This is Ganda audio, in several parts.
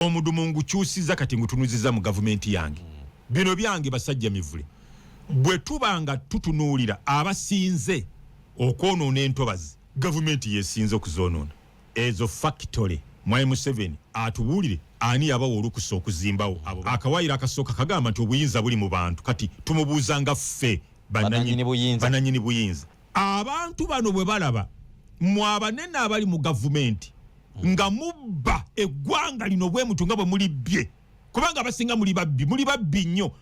omudumu ngukyusiza kati ngutunuziza mu gavumenti yange. Bino byange basajja mivule. Bwe tubanga tutunuulira abasinze okwonoona entobazi, gavumenti yesinze okuzonoona. Ezo factory Mwai Museveni atubuulire ani yabawa olukusa okuzimbawo. Akawaayiro akasooka kagamba nti obuyinza buli mu bantu, kati tumubuuzanga ffe bananyini buyinza. Abantu bano bwe balaba mu abanene abali mu gavumenti nga mubba eggwanga lino bwe mutu nga bwe mulibbye, kubanga abasinga muli babbi nnyo,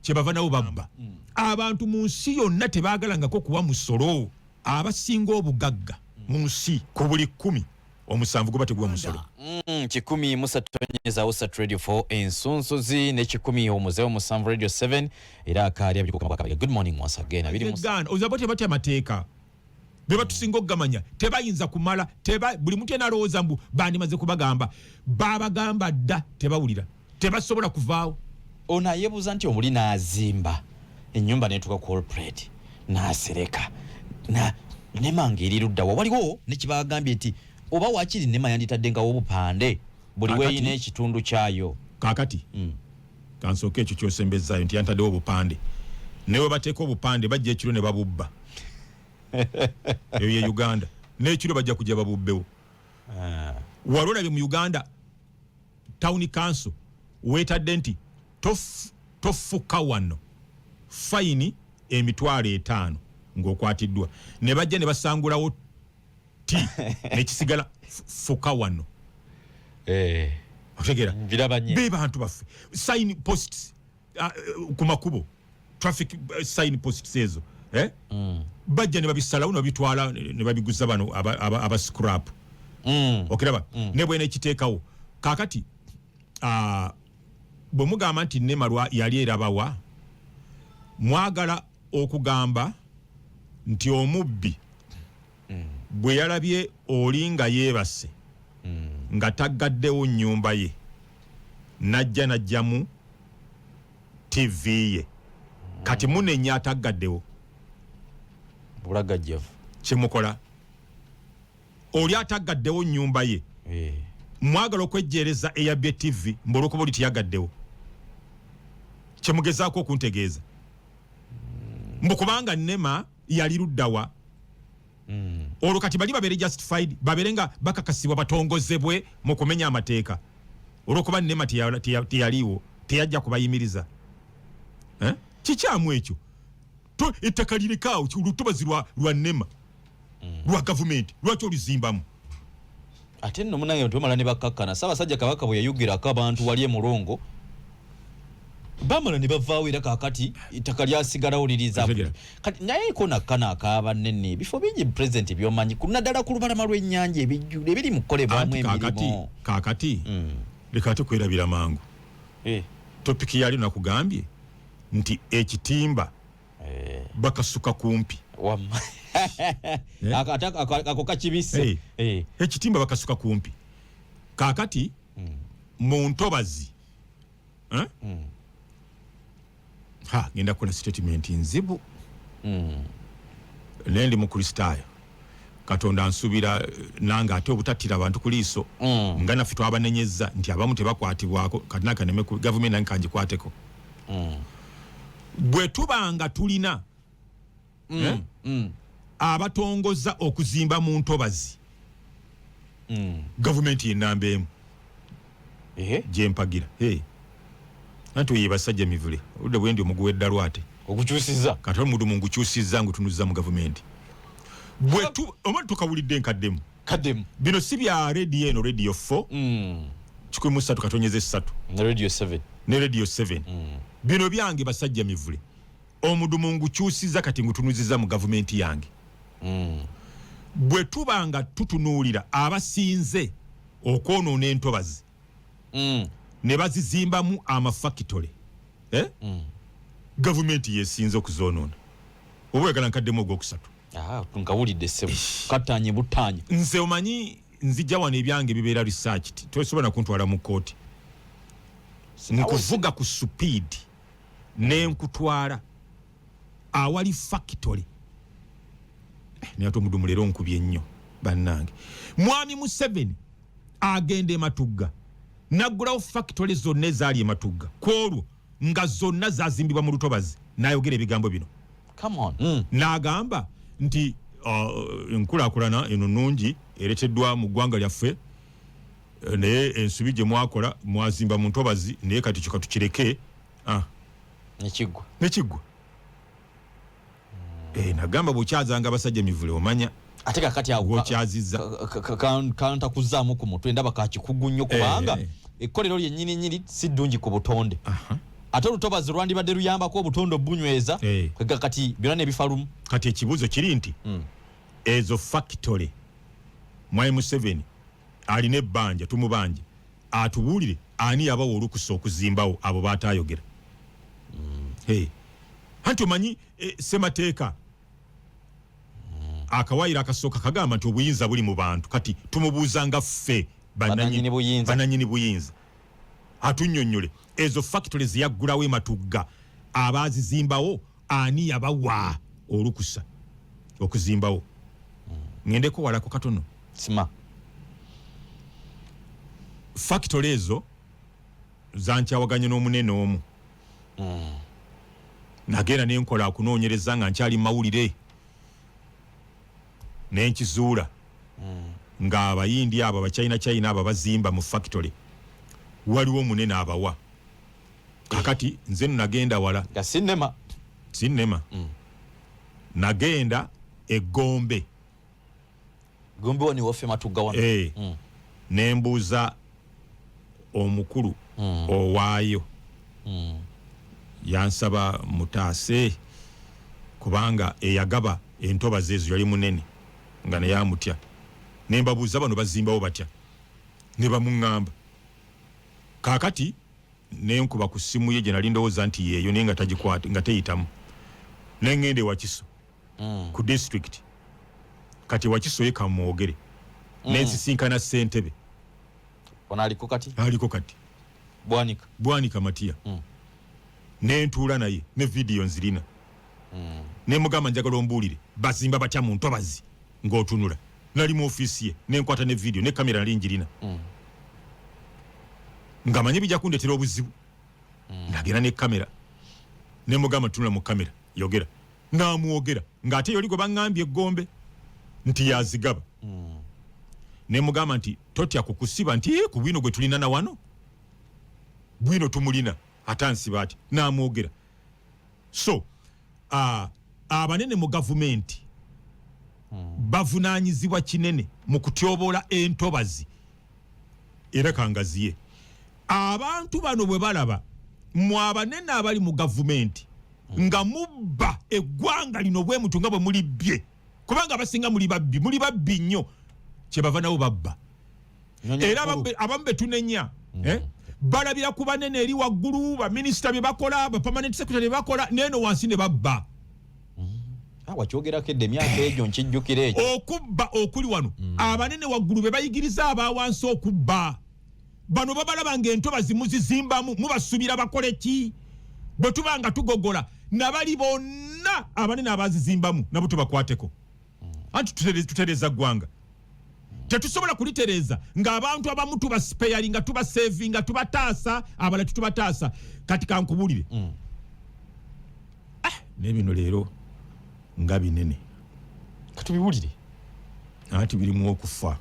kyebava nabo babba. Abantu mu nsi yonna tebaagalangako kuwa musolo. Abasinga obugagga mu nsi ku buli 10 omusanvu guba tegwa musolo. 100 musatonyeza Usat Radio 4 ensunsuzi ne 10 omuzeo musanvu Radio 7 era akali abikuka. Good morning once again. Abiri musana ozabote bati amateeka beba tusingo gamanya tebayinza kumala buli muntu enalowooza mbu bandi maze kubagamba babagamba dda tebawulira tebasobola kuvaawo. Ona yebuza nti omuli nazimba ennyumba netuka corporate nasereka na nemanga erirudda waliwo nekibagambye nti oba wakiri nema yanditadde nga obupande buli weyina ekitundu kyayo kakati kansooka ekyo kyosembezaayo nti yantaddewo obupande newe bateeka obupande bajja ekiro ne babubba. Eyo ye Uganda n'ekiro bajja kujja babubbewo. Walolabye mu Uganda town council wetadde nti tofuka wano fine emitwalo 5 ng'okwatiddwa ne bajja ne basangulawo nekisigala fuka wano. Otegera be bantu baffe sign posts ku makubo traffic sign posts ezo bajja ne babisalawo ne babitwala ne babiguza bano aba scrap. Okiraba ne bwe nekiteekawo kakati bwe mugamba nti Nemalwa yali erabawa mwagala okugamba nti omubbi bwe yalabye olinga yeebase nga taggaddewo nnyumba ye najjamu TV ye kati munenya ataggaddewo bulagajjavu kyemukola oli ataggaddewo nnyumba ye mwagala okwejjeereza eyabbye TV mbolokuba oli tiyagaddewo kyemugezaako okuntegeeza mbukubanga Nema yali luddawa olwo kati bali babere justified babere nga bakakasibwa batongozebwe mu kumenya amateeka olwokuba Nema teyaliwo teyajja kubayimiriza kikyamu ekyo ettaka lirikaawo olutobazi lwa Nema lwa gavumenti lwaki oluzimbamu ate nno munange ntumala ne bakakkana Ssaabasajja Kabaka bwe yayogirako abantu wali Mulongo bamala ne bavaawo era kakati ettaka lyasigalawo liriza kati naye konakana akaaba nnene bifo bingi president byomanyi kunaddala ku lubalama lw'ennyanja ebijjule ebiri mu kukolebwamu emirimu kakati leka ate kwerabira mangu topiki yali nakugambye nti ekitimba bakasuka kumpi ako kakibise ekitimba bakasuka kumpi kakati mu ntobazi ngenda kukola statement nzibu nendi mu kristaayo Katonda nsubira nange ate obutattira abantu ku liiso nga naffe twabanenyezza nti abamu tebakwatibwako kati nakaneme ku gavumenti nange kangikwateko bwe tubanga tulina abatongoza okuzimba mu ntobazi gavumenti yenamba emu gyempagira anti oye basajja mivule oludde bwendi omuguwa eddalwate okukyusiza kati omudu mungukyusiza ngutunuza mu gavumenti bwetu omuli tukawulidde nkaddemu bino si bya radio eno radio 4 103 katonyeze 3 ne radio 7 bino byange basajja mivule omudu mungukyusiza kati ngutunuziza mu gavumenti yange bwe tubanga tutunuulira abasinze okwonoona entobazi ne bazizimbamu amafakitole gavumenti yesinze okuzoonoona oba oyagala nkaddemu ogwokusatu nkawulidde ssebo katanye butanye nze omanyi nzijja wano ebyange bibeera research tosobola kuntwala mu kooti nkuvuga ku speed nenkutwala awali factory naye ate omudumu leero nkubye nnyo bannange Mwami Museveni agenda Matugga naggulawo factory zonna ezaali ematugga kwolwo nga zonna zazimbibwa mu lutobazi n'ayogera ebigambo bino. Come on. N'agamba nti enkulaakulana eno nnungi ereteddwa mu ggwanga lyaffe naye ensobi gye mwakola mwazimba mu ntobazi naye kati kyo katukireke nekiggwa. Nagamba bw'okyazanga abasajja emivule omanya ate kakati awo kyazizza kanta kuzaamu ku mutwe ndaba kakikugu nnyo kubanga ekkolero lyennyini si ddungi ku butonde. Ate olutobazi lwandibadde luyambako obutonde obunyweza kwega kati byonna ne bifa lumu. Kati ekibuuzo kiri nti ezo factory Mwai Museveni alina ebbanja tumubanja atubuulire ani yabawa olukusa okuzimbawo abo baatayogera. Anti omanyi ssemateeka akawaayiro akasooka kagamba nti obuyinza buli mu bantu kati tumubuuza nga ffe bananyini buyinza atunnyonnyole ezo factory ziyaggulawo ematugga abaazizimbawo ani yabawa olukusa okuzimbawo. Ngendeko walako katono sima factory ezo zankyawaganye n'omunene omu. Nagenda nenkola akunoonyereza nga nkyali mawulire nenkizuula nga abayindi abo abachina abo bazimba mu factory waliwo munene abawa. Kakati nze nagenda wala ga sinema nagenda Egombe wani wofe matugga wano nembuuza omukulu owaayo yansaba mutaase kubanga eyagaba entobazi ezo yali munene nga naye amutya. Nembabuuza bano bazimbawo batya ne bamuŋŋamba. Kaakati nenkuba ku ssimu ye gye nali ndowooza nti yeeyo naye nga tagikwate nga teyitamu. Nengende Wakiso ku district kati Wakiso ye kamwogere nensisinkana Ssentebe aliko kati Bwanika Matiya nentuula naye ne video nzirina nemugamba njagala ombuulire bazimba batya mu ntobazi ng'otunula. Nali mu ofiisi ye nenkwata ne video ne kamera nali njirina nga manyi bijja kundetera obuzibu. Nagenda ne kamera nemugamba tunula mu kamera yogera n'amuwogera ng'ate yoli gwe baŋŋambye Egombe nti yazigaba. Nemugamba nti totya kukusiba nti ku bwino gwe tulina na wano bwino tumulina atansiba ati n'amwogera. So abanene mu gavumenti bavunaanyizibwa kinene mu kutyoboola entobazi era kangaziye. Abantu bano bwe balaba mu abanene abali mu gavumenti nga mubba eggwanga lino bwe mutu nga bwe mulibbye kubanga abasinga muli babbi nnyo kyebava nabo babba era abamu betunenya balabira ku banene eri waggulu baminisita bye bakola bapermanent secretary bye bakola neno wansi ne babba. Wakyogerako edda emyaka egyo nkijjukira ekyo okubba okuli wano abanene waggulu be bayigiriza abawansi okubba. Bano babalaba ng'entobazi muzizimbamu mubasubira bakole ki bwe tubanga tugogola nabali bonna abanene abazizimbamu nabo tubakwateko. Anti tutereza ggwanga tetusobola kulitereeza ng'abantu abamu tubasipeyali nga tubasevinga tubataasa abala tutubataasa. Kati kankubulire n'ebino leero nga binene katubiwulire anti birimu okufa.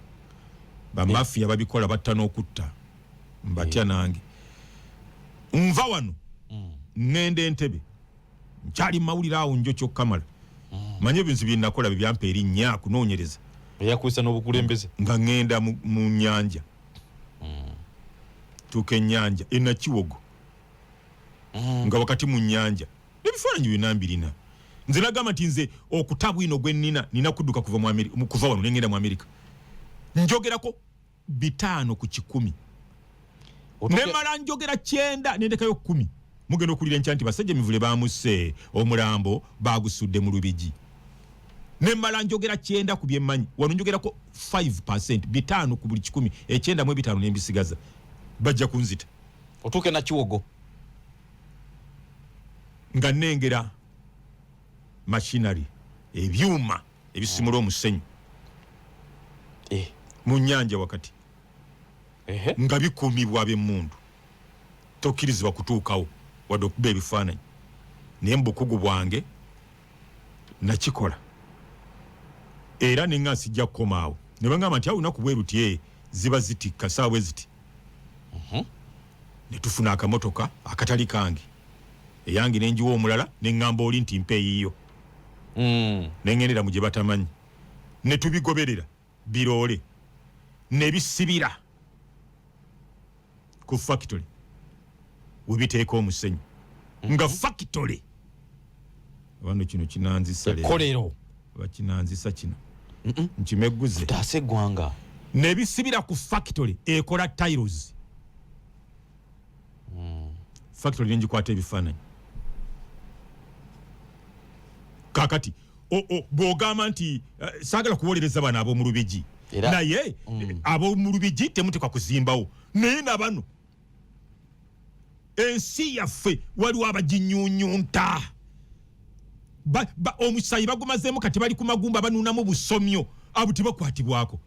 Bamafiya babikola batta n'okutta mbatya nange nva wano ngende Entebbe nkyali mawulire awo njo kyokkamala manye ebintu bye nakola byampa erinnya kunoonyereza eyakuusa n'obukulembeze nga ngenda mu nnyanja tuuka ennyanja enakiwogo nga wakati mu nnyanja ebifaananyi byonna mbirina. Nze nagamba nti nze okutabwino gwe nina kudduka kuva wano nengenda mu Amerika njogerako 5 ku 100 nemala njogera 9 nendekayo 10 mugenda okulira enkya nti basajja emivule bamusse omulambo bagusudde mu Lubigi. Nemala njogera 9 ku byemmanyi wano njogerako 5% 5 ku buli 100 9 mu 5 nembisigaza bajja kunzita otuuke na kiwogo nga nengera machinery ebyuma ebisimula omusenyu mu nnyanja wakati nga bikumibwa ab'emmundu tokkirizibwa kutuukawo wadde okuba ebifaananyi naye mubukugu bwange nakikola era nenga sijja kukomaawo ne bangamba nti awo lunaku bwe luti ziba zitikka saawa ziti ne tufuna akamotoka akatali kange eyange nenjiwa omulala neŋŋamba oli nti mpa eyiyo neŋŋendera mu gye batamanyi ne tubigoberera biroole ne bisibira ku factory webiteeka omusenyu nga factory wano kino kinanzisa kolero bakinanzisa kino nkimegguze taase gwanga ne bisibira ku factory ekola tiles factory nenjikwata ebifaananyi kakati bw'ogamba nti saagala kuwolereza bano ab'omu Lubigi naye ab'omu Lubigi temutekwa kuzimbawo naye nabano ensi yaffe waliwo abaginyuunyunta omusayi bagumazeemu kati bali ku magumba banuunamu busomyo abo tebakwatibwako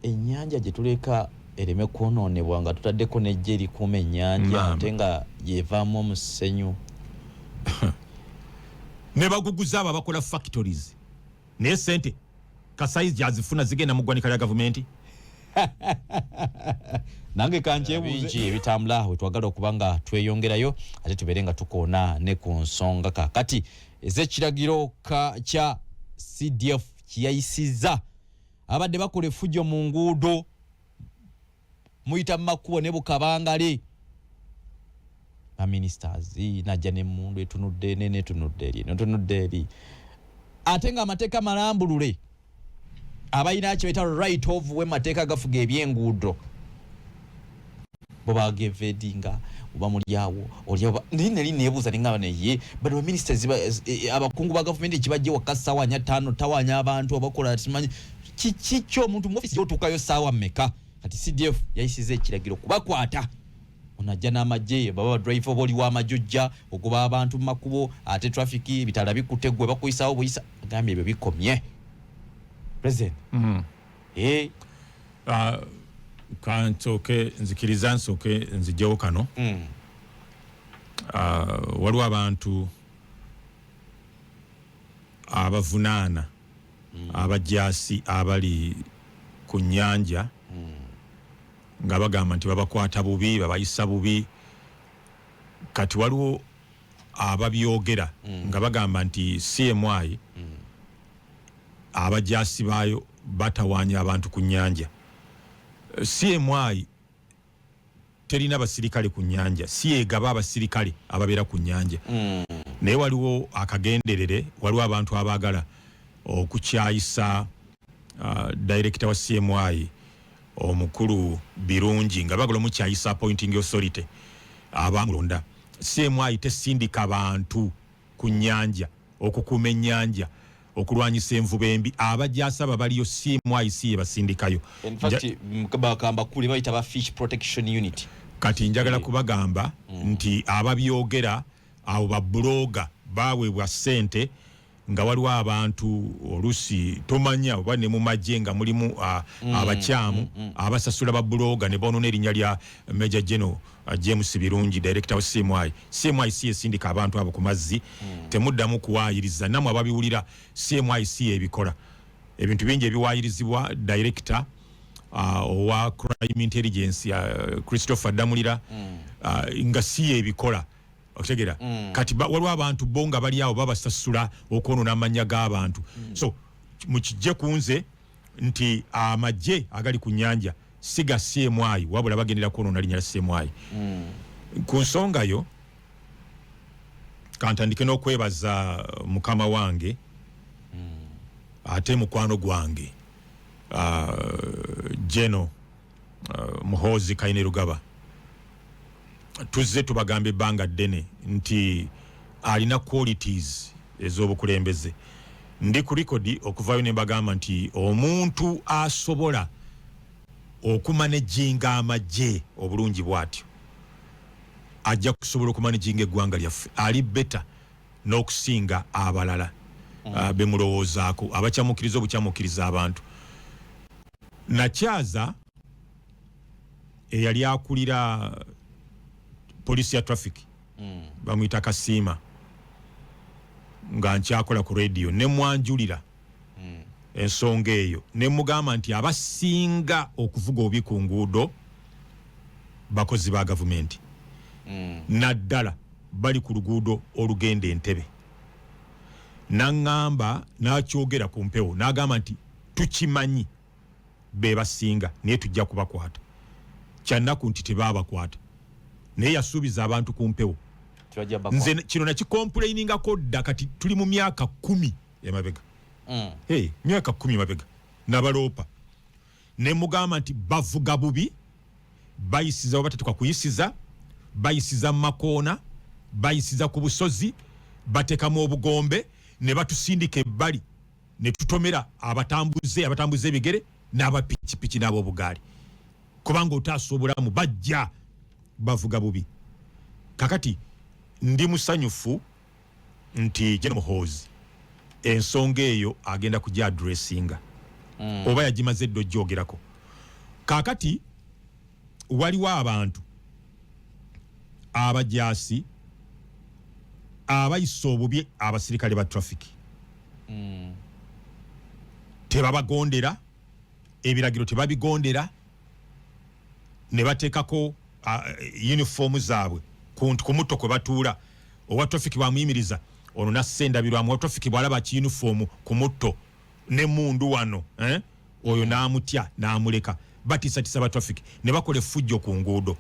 ennyanja gye tuleka ereme kwonoonebwa nga tutaddeko nejje erikuuma ennyanja ate nga yevaamu omusenyu ne baguguza abo abakola factories naye sente kasayizi gyazifuna zigenda mu ggwanika lya gavumenti nange kanjebuuze ebitambula we twagala okuba nga tweyongerayo ate tubeere nga tukoona ne ku nsonga kaakati ez'ekiragiro kya CDF kiyayisizza abadde bakola efujjo mu nguudo muyita mu makubo ne bukabangale baministers najja n'emmundu etunudde netunudde eri ate nga amateeka malambulule abalina kye bayita right of way mateeka gafuga ebyenguudo bo bagevedinga oba mulyawo olyawo nali neebuuza nengaba neye but baministers abakungu ba gavumenti kibajje waka ssaawa 5 tawanya abantu abakola timanyi kikyo omuntu mu ofisi yotuukayo ssaawa mmeka kati CDF yayisiza ekiragiro kubakwata onajja n'amagye baba drive oba oliwo amajujja okuba abantu mu makubo ate traffic bitala bikutte gwe bakuyisaawo buyisa agambye ebyo bikomye president kansooke nzikiriza nsooke nzijjawo kano waliwo abantu abavunaana abajaasi abali ku nnyanja nga bagamba nti babakwata bubi babayisa bubi kati waliwo ababyogera nga bagamba nti CMI abajaasi baayo batawaanya abantu ku nnyanja CMI terina basirikale ku nnyanja si egaba abasirikale ababeera ku nnyanja naye waliwo akagenderere waliwo abantu abaagala okukyayisa director wa CMI omukulu birungi nga bagala omukyayisa appointing authority abamulonda CMI tesindika abantu ku nnyanja okukuuma ennyanja okulwanyisa envuba embi abajaasaba baliyo CMI si basindikayo in fact bakamba kuli bayita ba fish protection unit kati njagala kubagamba nti ababyogera abo babloga baweebwa ssente nga waliwo abantu olusi tomanya oba ne mu magye nga mulimu abakyamu abasasula babloga ne boonona erinnya lya Major General James Birungi director wa CMI si esindika abantu abo ku mazzi temuddamu kuwaayiriza namwe ababiwulira CMI si ebikola ebintu bingi ebiwaayirizibwa director owa crime intelligence Christopher Damulira nga si ebikola okutegera kati waliwo abantu bo nga bali awo babasasula okwonoona amanya g'abantu so mukijje kunze nti amagye agali ku nnyanja siga CMI wabula bagendera kwonoona linnya lya CMI ku nsonga yo kantandike n'okwebaza mukama wange ate mukwano gwange Jeno Muhoozi Kainerugaba tuzze tubagambe ebbanga ddene nti alina qualities ez'obukulembeze ndi ku rekodi okuvaayo ne mbagamba nti omuntu asobola okumanejinga amagye obulungi bw'atyo ajja kusobola okumanejinga eggwanga lyaffe ali beta n'okusinga abalala bemulowoozaako abakyamukiriza obukyamukiriza abantu nakyaza eyali akulira polisi ya traffic bamuyita Kasiima nga nkyakola ku radio ne mwanjulira ensonga eyo ne mugamba nti abasinga okuvuga obubi ku nguudo bakozi ba gavumenti naddala bali ku luguudo olugenda Entebbe. Naŋŋamba n'akyogera ku mpewo n'agamba nti tukimanyi be basinga naye tujja kubakwata kyannaku nti tebaabakwata naye yasuubiza abantu ku mpewo. Nze kino nakikomplainingako dda kati tuli mu myaka 10 emabega. Myaka 10 emabega nabaloopa ne mugamba nti bavuga bubi bayisiza obatatuka kuyisiza bayisiza mu makoona bayisiza ku busozi batekamu obugombe ne batusindika ebbali ne tutomera abatambuze ebigere n'abapikipiki n'ab'obugaali kubanga otaasa obulamu bajja bavuga bubi. Kakati ndi musanyufu nti General Muhoozi ensonga eyo agenda kujja addressinga oba yagimaze eddo gyogerako. Kakati waliwo abantu abajaasi abayisa obubi abasirikale ba traffic tebabagondera ebiragiro tebabigondera ne bateekako uniform zaabwe ku mutto kwe batuula owa traffic bamuyimiriza ono nassendabirwamu owa traffic bw'alaba ki uniform ku mutto ne mundu wano oyo n'amutya n'amuleka batiisatiisa ba traffic ne bakola effujjo ku nguudo.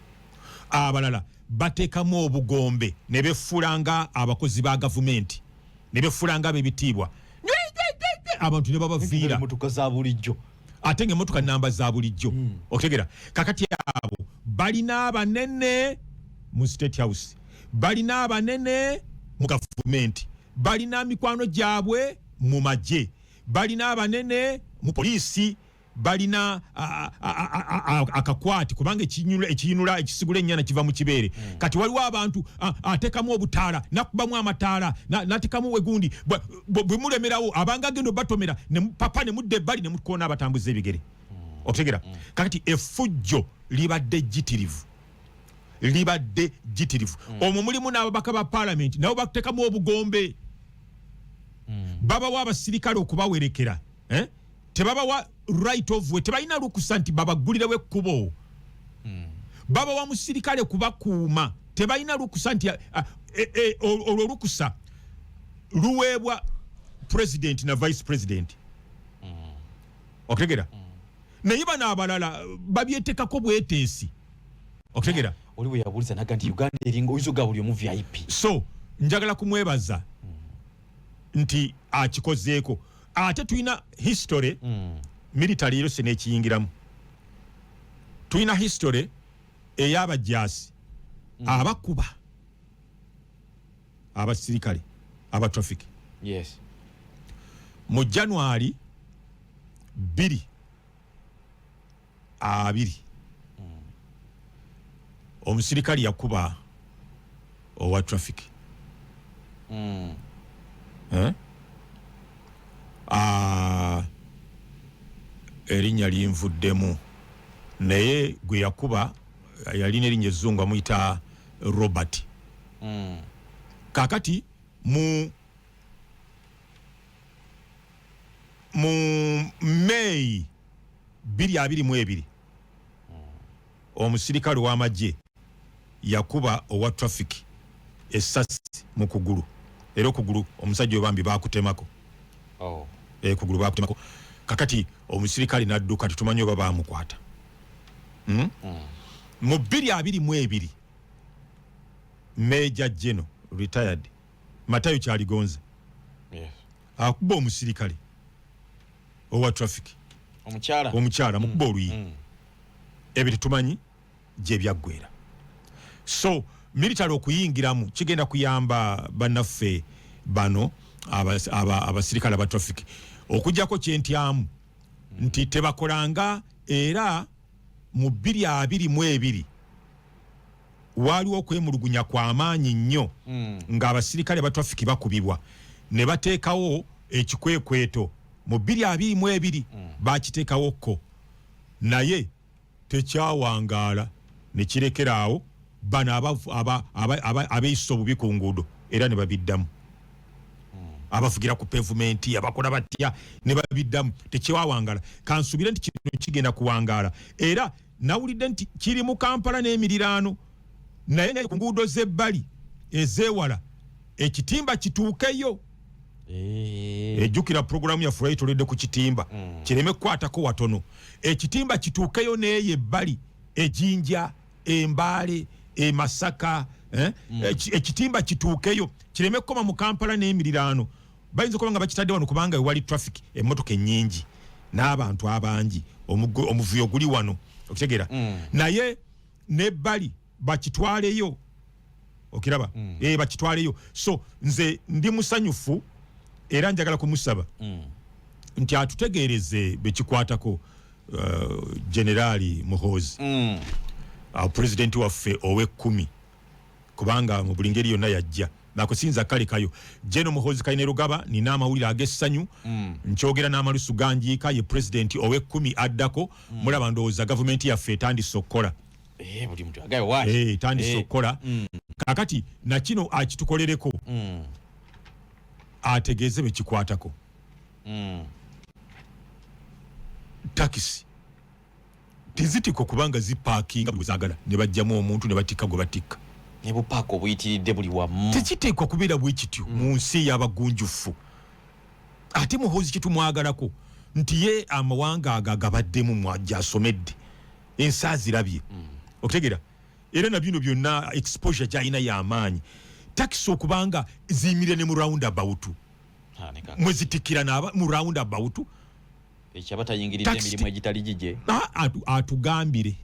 Abalala bateekamu obugombe ne befuulanga abakozi ba gavumenti ne befuulanga ab'ebitiibwa abantu ne babaviira emmotoka za bulijjo ate ng'emmotoka namba za bulijjo okutegera. Kakati abo balina abanene mu State House balina abanene mu gavumenti balina mikwano gyabwe mu magye balina abanene mu poliisi balina akakwati kubanga ekiyinula ekisigula ennyana kiva mu kibeere. Kati waliwo abantu atekamu obutaala nakubamu amataala natekamu wegundi bwe mulemerawo abanga agenda batomera papa ne mudde ebbali ne mukoona abatambuza ebigere okutegera. Kakati effujjo libadde jitirivu omwo mulimu n'ababaka ba parliament nabo batekamu obugombe babawa abasirikale okubawerekera tebabawa right of way tebalina lukusa nti babagulirewo ekkubo babawa musirikale kubakuuma tebalina lukusa nti olwo lukusa luweebwa president na vice president okutegera naye bano abalala babyetekako bweteesi okutegera. Oli bwe yabuliza naga nti Uganda eringa oyinza oga buli omu VIP so njagala kumwebaza nti akikozeeko ate tulina history military yose n'ekiyingiramu tulina history ey'abajaasi abakuba abasirikale aba traffic. Yes. Mu January 2020 omusirikale yakuba owa traffic erinnya linvuddemu naye gwe yakuba yalina erinnya ezzungu amuyita Robert. Kakati mu May 2022 omusirikale w'amagye yakuba owa traffic essasi mu kugulu era okugulu omusajja obambi bakutemako kugulu bakutemako. Kakati omusirikale n'adduka tutumanyi oba bamukwata mu 2022 Major General retired Matayo Kyaligonza akuba omusirikale owa traffic omukyala mukuba oluyi ebyo tetumanyi gye byaggwera. So military okuyingiramu kigenda kuyamba bannaffe bano abasirikale aba traffic okujjako kyentyamu nti tebakolanga era mu 2022 waliwo okwemulugunya kw'amaanyi nnyo ng'abasirikale ba traffic bakubibwa ne bateekawo ekikwekweto mu 2022 bakiteekawokko naye tekyawangaala ne kirekeraawo bano abeeyisa obubi ku nguudo era ne babiddamu abavugira ku pavement abakola batya ne babiddamu tekiwawangala kansubire nti kino kigenda kuwangaala era nawulidde nti kiri mu Kampala n'emiriraano naye ne ku nguudo z'ebbali ezeewala ekitimba kituukeyo ejjukira programu ya furayi toledde ku kitimba kireme kukwatako watono ekitimba kituukeyo neeyo ebbali ejinja embaale emasaka ekitimba kituukeyo kireme kukoma mu Kampala n'emiriraano bayinza okuba nga bakitadde wano kubanga wali traffic emmotoka ennyingi n'abantu abangi omuvuyo guli wano okitegeera naye n'ebbali bakitwaleyo okiraba bakitwaleyo so nze ndi musanyufu era njagala kumusaba nti atutegeereze bekikwatako Generali Muhoozi president waffe ow'ekkumi kubanga mu buli ngeri yonna yajja nakusinza kale kayo General Muhoozi Kainerugaba nina amawulire ag'essanyu nkyogera n'amalusu ganjiika ye president ow'ekkumi addako mulaba ndowooza gavumenti yaffe etandise okukola buli muntu agayo waaki etandise okukola kakati na kino akitukolereko ategeeze bekikwatako takisi tizitika kubanga zipaakinga buli zaagala ne bajjamu omuntu ne batikka gwe batikka ne bupaaka obuyitiridde buli wamu tekiteekwa kubeera bwe kityo mu nsi y'abagunjufu ate Muhoozi kitumwagalako nti ye amawanga agabaddemu mwajasomedde ensi azirabye okutegeera era na bino byonna exposure gy'alina y'amaanyi takisi okubanga ziyimire ne mu roundabout mwe zitikira mu roundabout ekyabatayingiridde emirimu egitali gije atugambire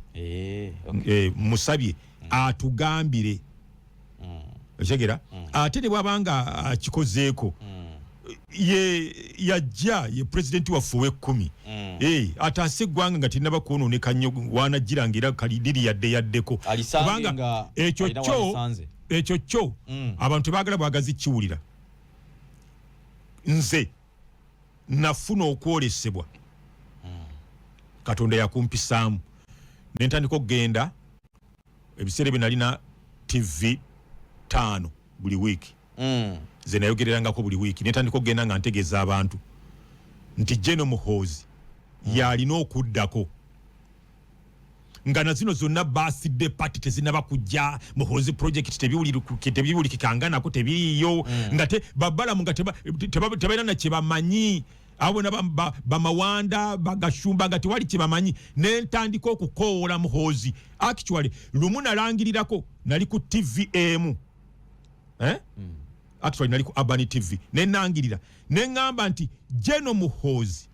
musabye atugambire okitegeera ate ne bwabanga akikozeeko ye yajja ye president waffe ow'ekkumi ataase eggwanga nga tinaba kwonooneka nnyo waanagira era kalidiri yaddeko kubanga ekyo kyo abantu tebaagala bwagazi kiwulira nze nafuna okwolesebwa Katonda yakumpisaamu nentandika okugenda ebiseera bye nalina TV 5 buli wiiki ze nayogererangako buli wiiki nentandika okugenda nga ntegeeza abantu nti General Muhoozi yalina okuddako nga na zino zonna birthday party tezinaba kujja Muhoozi project tebiwulikikanga tebiriyo nga babalamu nga tebalina na kye bamanyi abo bamawanda bagashumba nga tewali kye bamanyi nentandika okukoowola Muhoozi actually lumu nalangirirako nali ku TVM actually nali ku Urban TV nenangirira neŋŋamba nti General Muhoozi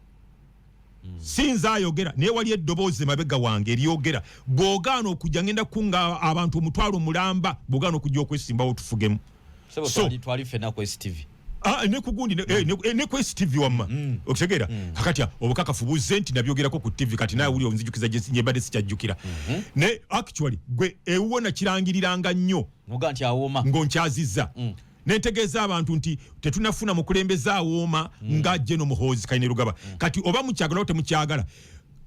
sinza ayogera naye wali eddoboozi mabega wange eryogera bw'ogaana okujja ngenda kunga abantu omutwalo mulamba bw'ogaana okujja okwesimbawo tufugemu twali ffenna ku STV ne kugundi ne ku STV wamma okitegeera kakati obukakafu buzze nti nabyogerako ku TV kati naye wuli onzijukiza gye mbadde sikyajjukira ne actually gwe ewuwo nakirangiriranga nnyo noga nti awooma ng'onkyazizza nentegeeza abantu nti tetunafuna mukulembeza awooma nga General Muhoozi Kainerugaba kati oba mukyagala oba temukyagala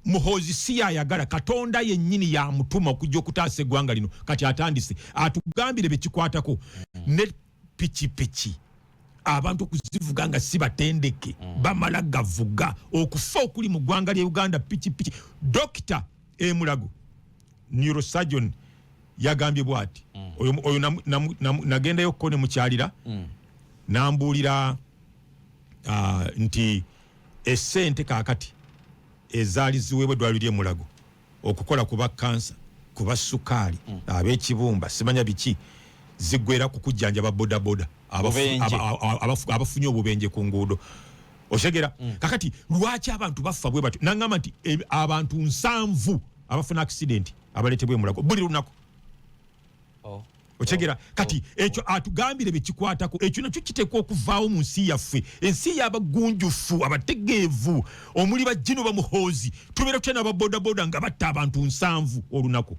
Muhoozi si yayagala Katonda yennyini yamutuma okujja okutaasa eggwanga lino kati atandise atugambire bekikwatako ne pikipiki abantu okuzivuga nga si batendeke bamala gavuga okufa okuli mu ggwanga lya Uganda pikipiki Dr. Mulago neurosurgeon yagambye bwati oyo nagendayo ko ne mukyalira nambuulira nti essente kakati ezaali ziweebwa eddwaliro ly'e Mulago okukola kuba kansa kuba sukaali ab'ekibumba simanya biki ziggwera ku kujjanjaba bodaboda abafunye obubenje ku nguudo otegera kakati lwaki abantu bafa bwe batyo nangamba nti abantu 7 abafuna accident abaleetebwa e Mulago buli lunaku otegera kati ekyo atugambire bekikwatako ekyo nakyo kiteekwa okuvaawo mu nsi yaffe ensi y'abagunjufu abategeevu omuli ba General Muhoozi tubeera tutya n'ababodaboda nga batta abantu 7 olunaku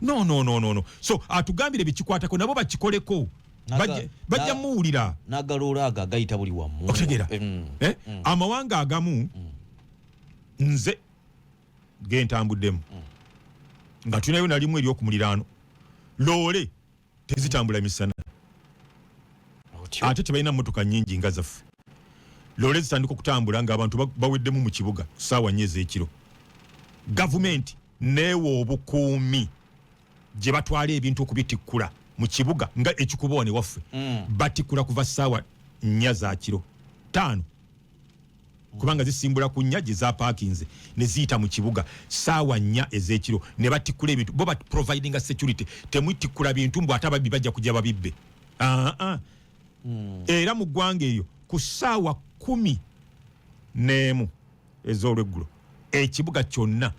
no so atugambire bekikwatako nabo bakikoleko bajja muwulira n'agaloola ago agayita buli wamu okutegeera amawanga agamu nze gentambuddemu nga tunayo nalimu eri okumuliraano loole tezitambula misana ate tebalina mmotoka nnyingi nga zaffe loole zitandika okutambula ng'abantu baweddemu mu kibuga ssaawa 4 ez'ekiro gavumenti neewa obukuumi gye batwala ebintu okubitikkula mu kibuga nga ekikuba wane waffe batikkula kuva ssaawa 4 za kiro 5 kubanga zisimbula ku 4 gye zapaakinze ne ziyita mu kibuga ssaawa 4 ez'ekiro ne batikkula ebintu bo providing security temwitikkula bintu mbw ate ababbi bajja kujja babibbe era mu ggwanga eyo ku ssaawa 11 ez'olweggulo ekibuga kyonna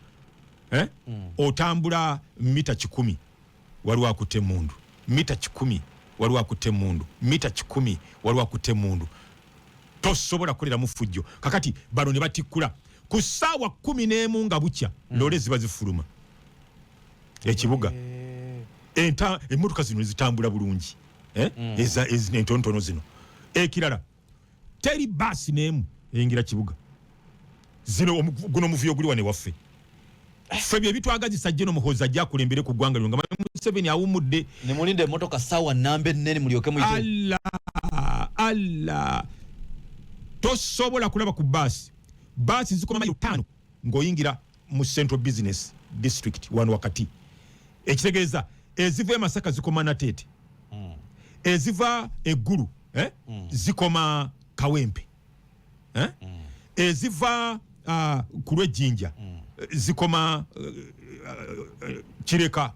otambula mita 10 waliwo akutte emmundu mita 10 waliwo akutte emmundu mita 10 waliwo akutte emmundu tosobola kukoleramu fujjo kakati bano ne batikkula ku ssaawa 11 nga bukya loole ziba zifuluma ekibuga emmotoka zino zitambula bulungi entontono zino ekirala teri baasi n'emu eyingira kibuga zino guno omuvuyo guli wane waffe ffe bye bitwagazisa jeno muhoza ajja kulembere ku ggwanga lyo nga Museveni awumudde ne mulinde emmotoka ssaawa nambe nnene mulyoke muyite Allah tosobola kulaba ku baasi zikoma mailo 5 ng'oyingira mu Central Business District wano wakati ekitegeeza eziva Masaka zikoma Nateete eziva eggulu zikoma Kawempe eziva ku Lwejjinja zikoma Kireka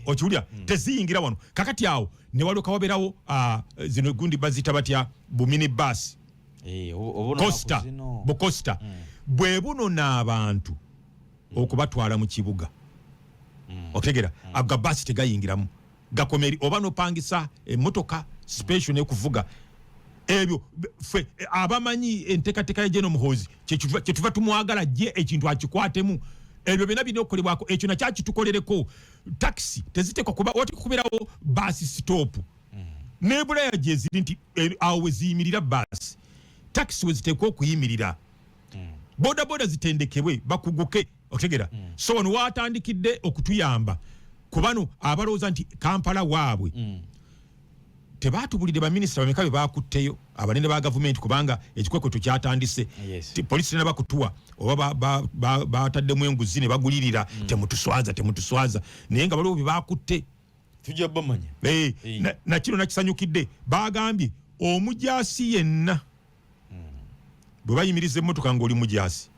okiwulya teziyingira wano kakati awo ne waloka wabeerawo zino gundi bazita batya bumini baasi Costa Bukosta bwe bunona abantu okubatwala mu kibuga otegera aga baasi tegayingiramu gakomeri oba nopangisa emmotoka special n'ekuvuga ebyo ffe abamanyi enteekateeka ya General Muhoozi kyetuva tumwagala gye ekintu akikwatemu ebyo byonna birina okukolebwako ekyo nakyakitukolereko taxi tezitekwa kuba otikukubirawo baasi stop nebulaya gye ziri nti awo we ziyimirira baasi taxi we ziteekwa okuyimirira bodaboda zitendekebwe bakuguke otegera so wano watandikidde okutuyamba kubano abalowooza nti Kampala waabwe tebatubulire baminisita bameka be bakutteyo abanene ba gavumenti kubanga ekikwekweto kyatandise polisi tena bakutuwa oba bataddemu enguzi ne bagulirira temutuswaza naye nga baliwo bye bakutte tujja bamanya na kino nakisanyukidde bagambye omujaasi yenna bwe bayimiriza emmotoka ng'oli mujaasi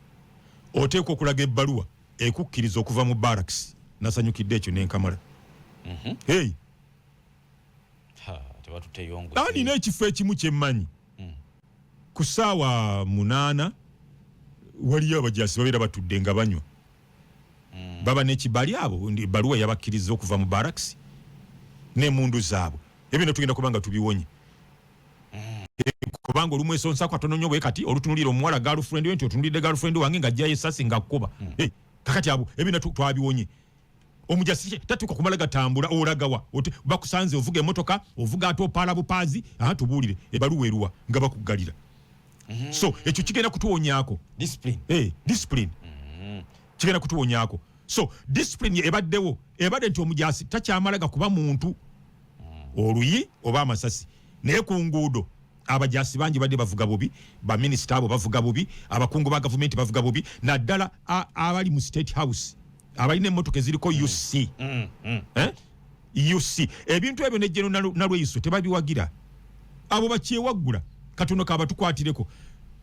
oteekwa okulaga ebbaluwa ekukkiriza okuva mu barracks nasanyukidde ekyo nenkamala nina ekifo ekimu kyemmanyi ku ssaawa 8 waliyo abajaasi babeera batudde nga banywa baba n'ekibali abo ebbaluwa yabakkiriza okuva mu barracks n'emmundu zaabwe ebyo tugenda kubanga tubiwonye kubanga olumu esonsako atono nnyo bwe kati olutunulira omuwala girlfriend we nti otunulidde girlfriend wange ng'ajjayo essasi ng'akkuba kakati abo ebyo twabiwonye omujasi tatuuka kumala gatambula olagawa bakusanze ovuga emmotoka ovuga ate opaala bupaazi tubuulire ebbaluwa eruwa nga bakuggalira so ekyo kigenda kutuwonyaako discipline kigenda kutuwonyaako so discipline ebaddewo ebadde nti omujasi takyamalaga kuba muntu oluyi oba amasasi naye ku nguudo abajasi bangi badde bavuga bubi baminisita abo bavuga bubi abakungu ba gavumenti bavuga bubi naddala abali mu State House abalina emmotoka eziriko UC UC ebintu ebyo nejjeno nalweyiso tebabiwagira abo bakyewaggula katono kabatukwatireko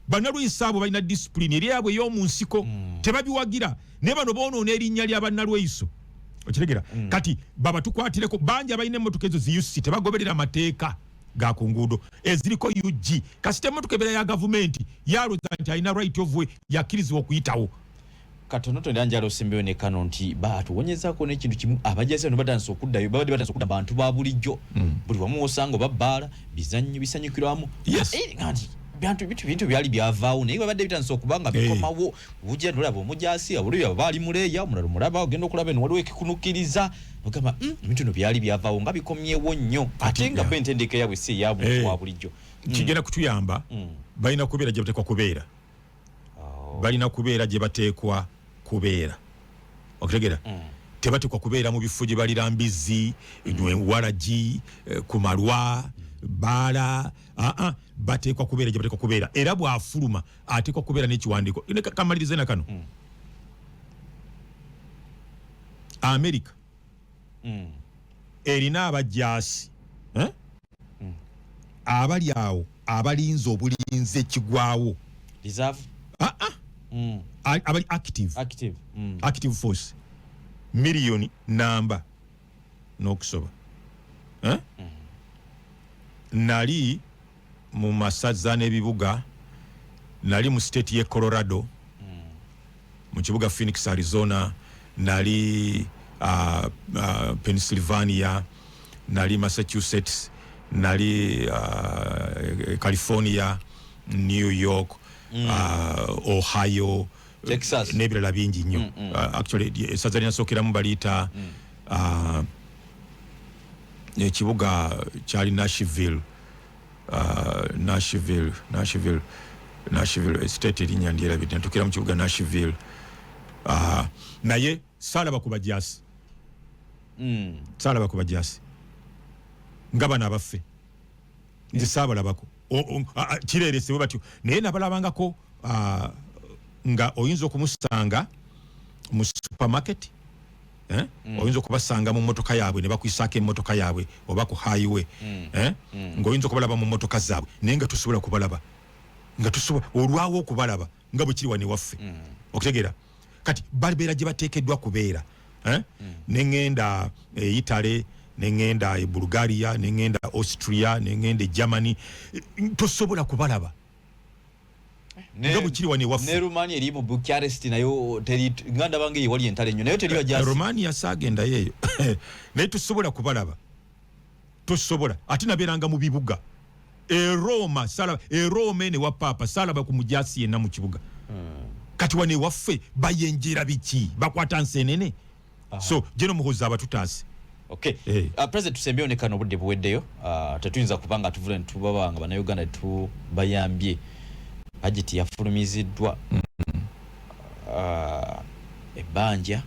bannalweyisa abo balina discipline eri yabwe ey'omu nsiko tebabiwagira naye bano boonoona erinnya lya bannalweyiso okiregera kati babatukwatireko bangi abalina emmotoka ezo zi UC tebagoberera amateeka ga ku nguudo eziriko UG kasita emmotoka ebeera ya gavumenti yalooza nti alina right of way yakkirizibwa okuyitawo katono tondanjala osembeyo ne kano nti batuwonyezaako n'ekintu kimu abajazi bano batandise okuddayo babadde batandise okudda bantu ba bulijjo buli wamu osanga babbaala bizannyo bisanyukirwamu nti bintu byali byavaawo naye babadde bitandise okuba nga bikomawo bujja nolaba omujasi abuluyo abo baali muleeya omulala omulaba ogenda okulaba eno waliwo ekikunukiriza ogamba ebintu bino byali byavaawo nga bikomyewo nnyo ate nga bentendeka yabwe si eyabwe wa bulijjo kigenda kutuyamba balina kubeera gye bateekwa kubeera balina kubeera gye bateekwa kubeera okutegera tebatekwa kubeera mu bifo gye balira Mbizi, Waragi, Kumalwa, Baala, batekwa kubeera gye batekwa kubeera. Era bw'afuluma atekwa kubeera n'ekiwandiiko. Kamalirize na kano. America erina abajaasi abali awo abalinze obulinze ekigwawo reserve abali active force miliyoni namba n'okusoba nali mu masaza n'ebibuga, nali mu state ye Colorado, mu kibuga Phoenix Arizona, nali Pennsylvania, nali Massachusetts, nali California, New York, Ohio, Texas, n'ebirala bingi nnyo. Actually esaza linasokeramu baliyita ekibuga kyali Nashville, state erinnya ndyerabidde, ntukira mu kibuga Nashville. Naye saalaba ku bajaasi, saalaba ku bajaasi nga bano abaffe, nze saabalabako kireeresebwe batyo, naye nabalabangako nga oyinza okumusanga mu supermarket, oyinza okubasanga mu motoka yaabwe ne bakwisaako emmotoka yaabwe oba ku highway, ng'oyinza okubalaba mu motoka zaabwe, naye nga tusobola kubalaba, nga tusobola olwawo okubalaba nga bwe kiri wano ewaffe. Okutegeera kati babeera gye bateekeddwa kubeera. Neŋŋenda Italy, neŋŋenda Bulgaria, neŋŋenda Austria, neŋŋenda Germany, tosobola kubalaba nga bwe kiri wano ewaffe. Ne Romania eri mu Bucharest nayo teri nganda bange wali entale nnyo nayo teri bajaasi. Romania saagenda yeeyo naye tosobola kubalaba, tosobola. Ate nabeeranga mu bibuga Roma, salaba Roma ene wa Papa, salaba ku mujaasi yenna mu kibuga. Kati wane waffe bayenjera biki, bakwata nsenene. So jeno muhoza abatutaasi. Okay. President tusembe onekano obudde buweddeyo, tetuyinza kubanga tuvule ntubabanga bannayuganda tubayambye. Budget yafulumiziddwa ebbanja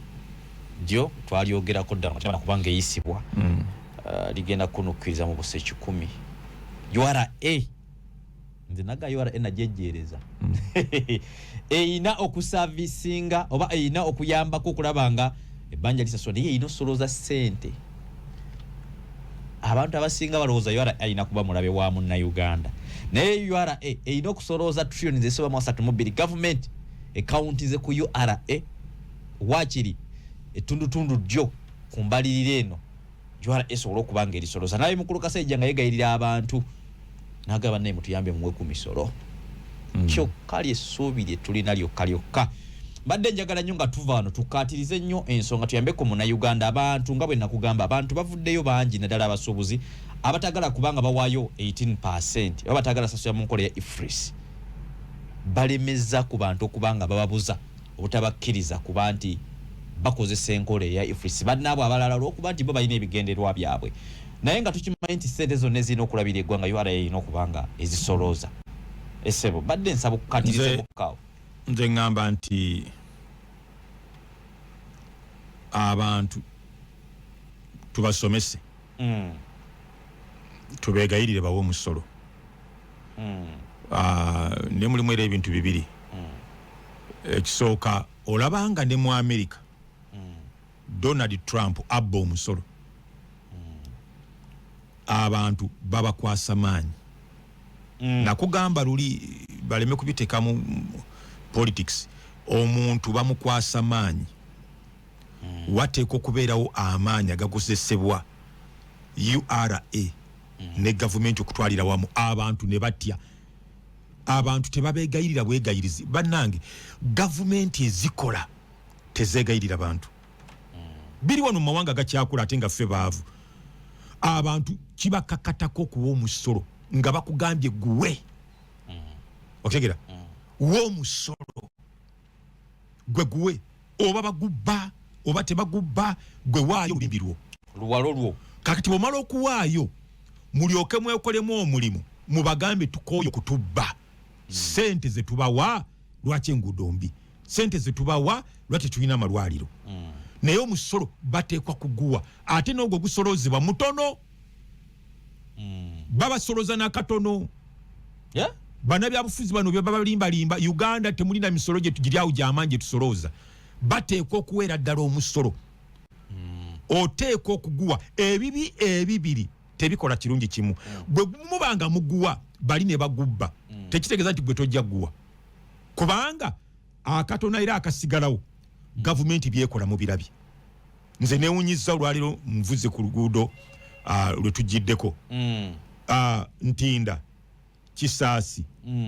dio twalyogerako ddala kubanga eyisibwa ligenda kunukkiriza mu busa 10. URA nze naga URA najejjereza eyina okusavisinga oba eyina okuyambako okulabanga ebbanja lisasula, naye eyina osolooza ssente. Abantu abasinga balowooza URA ayina kuba mulabe wa munnayuganda, naye URA eyina okusolooza trillions esoba mu 32. Government ekauntize ku URA wakiri etundutundu ddyo ku mbalirira eno URA esobola okuba nga erisolooza. Naye mukulu Kasajja nga yegayirira abantu n'agamba naye mutuyambe muwe ku misolo. Kyokka ly'essuubi lye tulina lyokka. Mbadde njagala nnyo nga tuva wano tukaatirize nnyo ensonga tuyambeko munnayuganda. Abantu nga bwe nakugamba, abantu bavuddeyo bangi naddala abasuubuzi abatagala kubanga bawaayo 18% oba batagala sasula mu nkola ya IFRIS. Balemeza ku bantu okubanga bababuza obutabakkiriza kuba nti bakozesa enkola ya IFRIS bannaabwe abalala olw'okuba nti bo balina ebigendererwa byabwe. Naye nga tukimanyi nti ssente zonna ezirina okulabira eggwanga URA erina okubanga ezisolooza. Essebo badde nsaba okukatiriza mukkaawo. Nze ngamba nti abantu tubasomese, tubeegayirire bawe omusolo. Ne mulimu era ebintu bibiri. Ekisooka olabanga ne mu America Donald Trump abba omusolo, abantu babakwasa maanyi. Nakugamba luli baleme kubiteeka mu politics, omuntu bamukwasa maanyi. Wateeka okubeerawo amaanyi agakozesebwa URA ne gavumenti okutwalira wamu abantu ne batya. Abantu tebabeegayirira bwegayirizi. Bannange gavumenti ezikola tezeegayirira bantu. Biri wano mu mawanga gakyakula ate nga ffe baavu. Abantu kibakakatako okuwa omusolo nga bakugambye guwe. Okutegeera w'omusolo gwe guwe, oba bagubba oba tebagubba gwe waayo olubimbi lwo, luwalo lwo. Kakati bw'omala okuwaayo mulyoke mwekolemu omulimu mubagambe tukooyo kutubba. Sente ze tubawa lwaki enguudo mbi, sente ze tubawa lwaki tulina amalwaliro. naye omusolo bateekwa kuguwa ate n'ogwo gusolozebwa mutono babasoloza n'akatono bannabyabufuzi bano bye babalimbalimba Uganda temulina misolo gye tugiryawo gy'amaanyi gye tusolooza bateekwa okuweera ddala omusolo oteekwa okuguwa ebibi ebibiri tebikola kirungi kimu bwe mubanga muguwa bali ne bagubba tekitegeeza nti gwe tojja guwa kubanga akatono era akasigalawo gavumenti byekola mu birabye nze neewunyizza olwaliro nvuze ku luguudo lwe tugiddeko Ntinda Kisaasi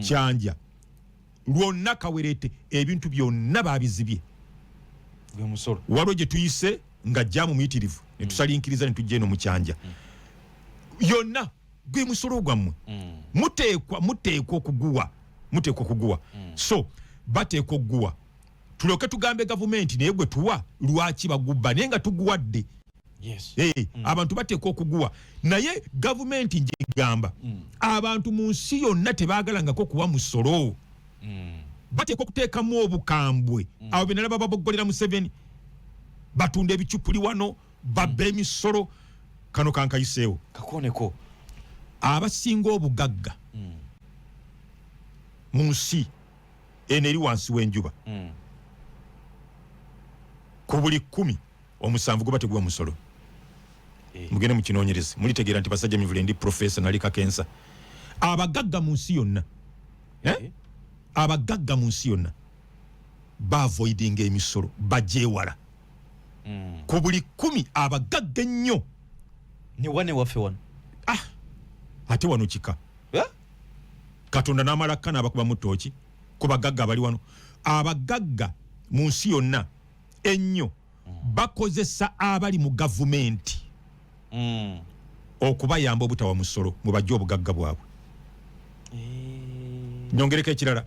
Kyanja lwonna Kawerete ebintu byonna babizibye waliwo gye tuyise nga jjamu muyitirivu ne tusalinkiriza ne tujja eno mu Kyanja yonna gwe musolo gwammwe muteekwa okuguwa so bateekwa okuguwa tuloke tugambe gavumenti naye gwe tuwa lwaki bagubba naye nga tuguwadde abantu bateekwa okuguwa naye gavumenti njigamba abantu mu nsi yonna tebaagalangako kuwa musolo bateekwa okuteekamu obukambwe abo be nalaba baboggolera Museveni batunda ebicupuli wano babba emisolo kano kankayiseewo kakoneko abasinga obugagga mu nsi eno eri wansi w'enjuba ku buli 10 omusanvu guba teguwa musolo mugende mukinoonyereze mulitegeera nti basajja mivule ndi profesa nali kakensa abagagga mu nsi yonna abagagga mu nsi yonna bavoidinga emisolo bagyewala ku buli 10 abagagga ennyo ne wane waffe wano ate wano kika Katonda n'amala kana abakuba mu ttooki ku bagagga bali wano abagagga mu nsi yonna ennyo bakozesa abali mu gavumenti okubayamba obutawa musolo mu bajja obugagga bwabwe nyongereko ekirala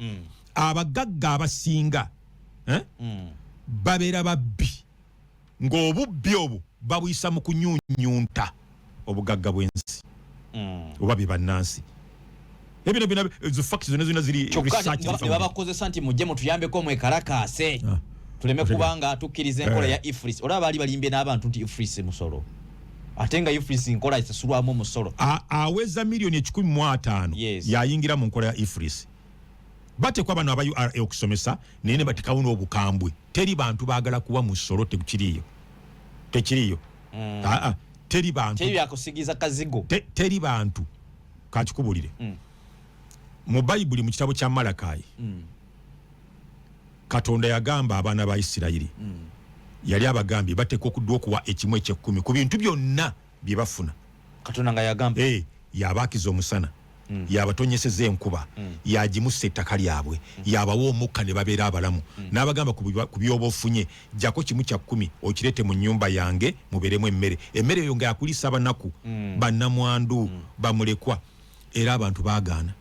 abagagga abasinga babeera babbi ng'obubbi obwo babuyisa mu kunyunyunta obugagga bw'ensi oba bye bannansi ebino bina facts zonna ziri research ne babakozesa nti mujje mutuyambeko mwekalakaase tuleme kubanga tukkiriza enkola ya IFRIS olaba baali balimbye n'abantu nti IFRIS musolo ate nga IFRIS nkola isasulwamu musolo aweza milioni 15 yayingira mu nkola ya IFRIS batekwa bano aba URA okusomesa naye ne batikawuno obukambwe teri bantu baagala kuwa musolo tekiriyo teri bantu teri yakusigiza kazigo teri bantu kakikubulire mu Bayibuli mu kitabo kya Malakayi Katonda yagamba abaana ba Isirayiri yali abagambye bateekwa okuddwa okuwa ekimu eky'ekkumi ku bintu byonna bye bafuna Katonda nga yagamba yabaakiza omusana yabatonyeseza enkuba yagimusa ettaka lyabwe yabawa omukka ne babeera abalamu n'abagamba ku byoba ofunye jjako kimu kya 10 okirete mu nnyumba yange mubeeremu emmere eyo nga yakulisa abanaku bannamwandu bamulekwa era abantu baagaana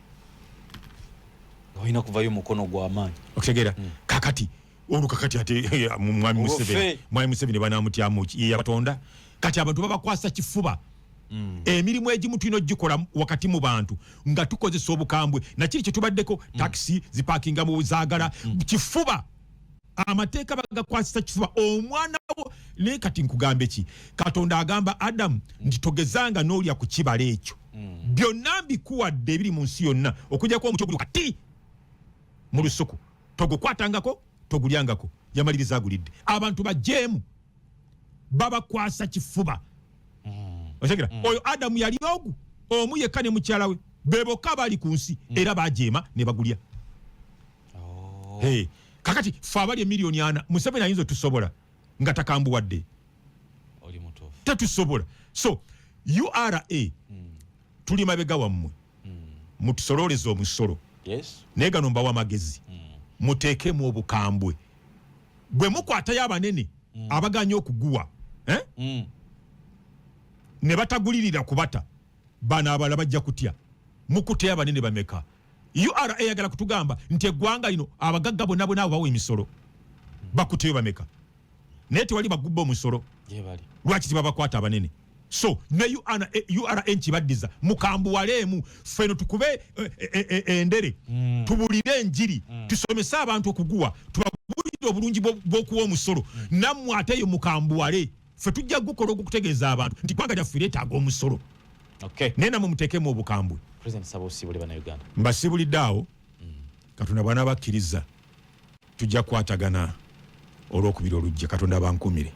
olina kuvayo mukono gw'amaanyi okutegeera kakati olukakati ate mwami Museveni banamutyamu yabatonda kati abantu babakwasa kifuba emirimu egimu tulina ogikola wakati mu bantu nga tukozesa obukambwe nakiri kye tubaddeko taxi zipakinga mu zaagala kifuba amateeka bagakwasisa kifuba omwana wo naye kati nkugambe ki Katonda agamba Adamu nti togezanga n'olya ku kibala ekyo byonna mbikuwadde ebiri mu nsi yonna okujjako omuti oguli kati mu lusuku togukwatangako togulyangako yamaliriza agulidde abantu bajeemu babakwasa kifuba otegera oyo Adamu yali ogu omu yekka ne mukyala we beboka bali ku nsi era bajeema ne bagulya kakati fe abali emiliyoni 4 Museveni ayinza tusobola nga takambuwadde oli mutuufu tetusobola so URA tuli mabega wammwe mutusololeze omusolo naye gano mbawa amagezi muteekemu obukambwe bwe mukwatayo abanene abaganya okuguwa ne batagulirira kubata bana abala bajja kutya mukuteyo abanene bameka URA yagala kutugamba nti eggwanga lino abagagga bonna abo bawa emisolo bakuteyo bameka naye tewali bagubba omusolo lwaki tibabakwata abanene so ne URA nkibaddiza mukambuwaleemu feno tukube endere tubulire enjiri tusomese abantu okuguwa tubabulire mudde obulungi bw'okuwa omusolo nammwe ate yo mukambuwale ffe tujja gukola okutegeeza abantu nti ggwanga lyaffe lyetaaga omusolo naye namwe muteekemu obukambwe mbasibulidde awo Katonda bw'anabakkiriza tujja kukwatagana olwokubiri olujja Katonda bankumire